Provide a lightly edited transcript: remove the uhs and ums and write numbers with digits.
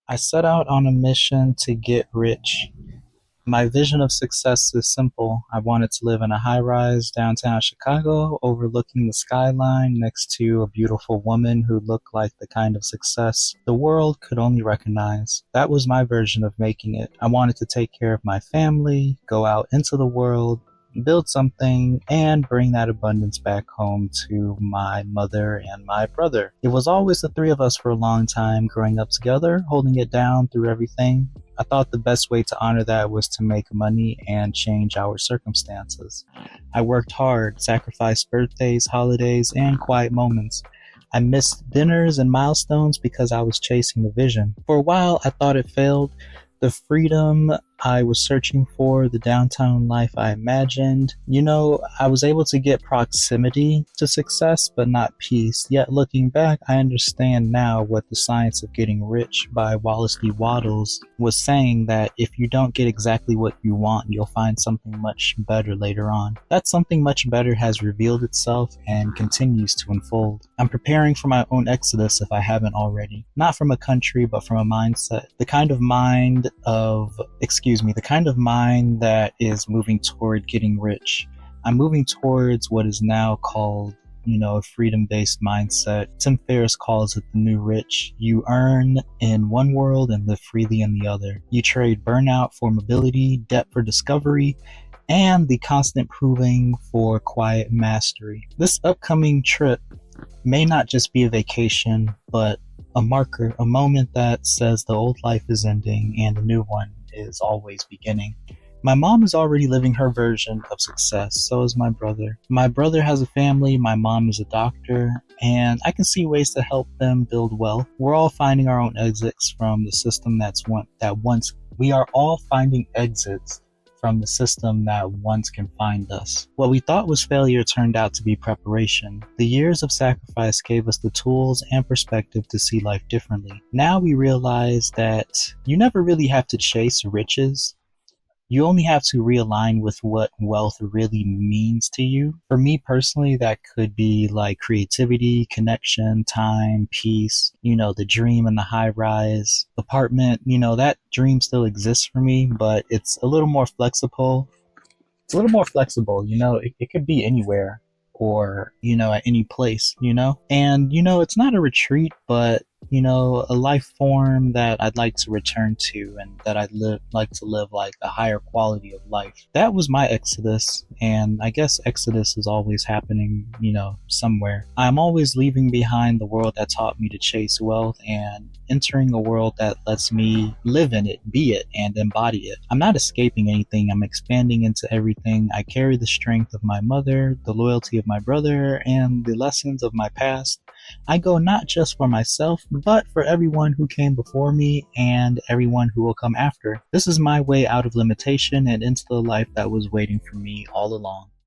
I set out on a mission to get rich. My vision of success is simple. I wanted to live in a high rise downtown Chicago, overlooking the skyline next to a beautiful woman who looked like the kind of success the world could only recognize. That was my version of making it. I wanted to take care of my family, go out into the world, build something, and bring that abundance back home to my mother and my brother. It was always the three of us for a long time, growing up together, holding it down through everything. I thought the best way to honor that was to make money and change our circumstances. I worked hard, sacrificed birthdays, holidays, and quiet moments. I missed dinners and milestones because I was chasing a vision. For a while, I thought it failed. The freedom I was searching for, the downtown life I imagined. I was able to get proximity to success, but not peace. Yet looking back, I understand now what The Science of Getting Rich by Wallace D. Wattles was saying, that if you don't get exactly what you want, you'll find something much better later on. That something much better has revealed itself and continues to unfold. I'm preparing for my own exodus if I haven't already. Not from a country, but from a mindset. The kind of mind that is moving toward getting rich. I'm moving towards what is now called, a freedom-based mindset. Tim Ferriss calls it the new rich. You earn in one world and live freely in the other. You trade burnout for mobility, debt for discovery, and the constant proving for quiet mastery. This upcoming trip may not just be a vacation, but a marker, a moment that says the old life is ending and a new one is always beginning. My mom is already living her version of success, so is my brother. My brother has a family, my mom is a doctor, and I can see ways to help them build wealth. We're all finding our own exits from the system we are all finding exits from the system that once confined us. What we thought was failure turned out to be preparation. The years of sacrifice gave us the tools and perspective to see life differently. Now we realize that you never really have to chase riches. You only have to realign with what wealth really means to you. For me personally, that could be like creativity, connection, time, peace, the dream in the high rise apartment. That dream still exists for me, but it's a little more flexible. It could be anywhere or, at any place, and, it's not a retreat, but a life form that I'd like to return to, and that like to live like a higher quality of life. That was my exodus, and I guess exodus is always happening, somewhere. I'm always leaving behind the world that taught me to chase wealth and entering a world that lets me live in it, be it, and embody it. I'm not escaping anything, I'm expanding into everything. I carry the strength of my mother, the loyalty of my brother, and the lessons of my past. I go not just for myself, but for everyone who came before me and everyone who will come after. This is my way out of limitation and into the life that was waiting for me all along.